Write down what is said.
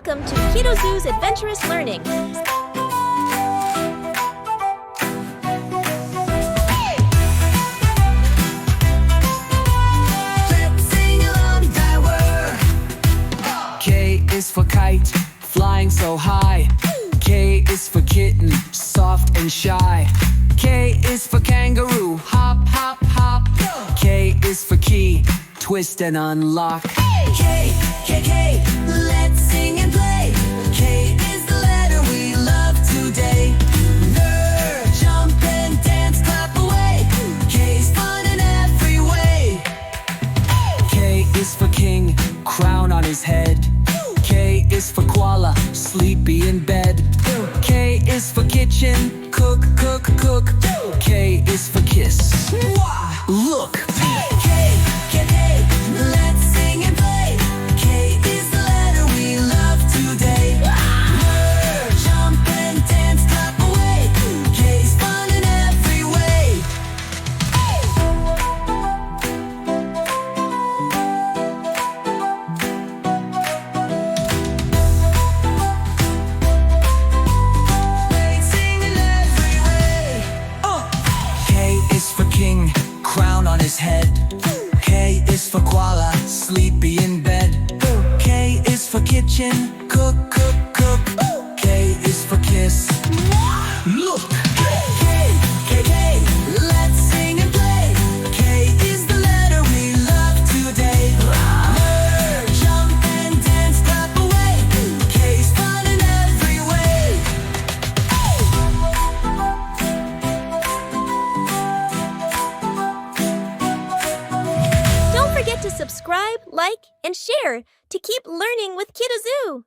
Welcome to KidoZoo's Adventurous Learning. Let's sing along, Tower. K is for kite, flying so high. K is for kitten, soft and shy. K is for kangaroo, hop, hop, hop. K is for key, twist and unlock. K, K, K, let's sing and play. K is the letter we love today. Jump and dance, clap away. K's fun in every way. K is for king, crown on his head. K is for koala, sleepy in bed. K is for kitchen, cook, cook, cook. K is for kiss. Look! K, K, K, let's sing and play. K is the letter we love today. Jump and dance, clap away. K's fun in every way. Let's sing in every way. K is for king, crown on his head. K is for koala, sleepy in bed. K is for kitchen, cook, cook, cook. K is for kiss. Look! K, K, K, let's sing and play. K is the letter we love today. Jump and dance, clap away. K's fun in every way. Don't forget to subscribe, like, and share to keep learning with KidoZoo.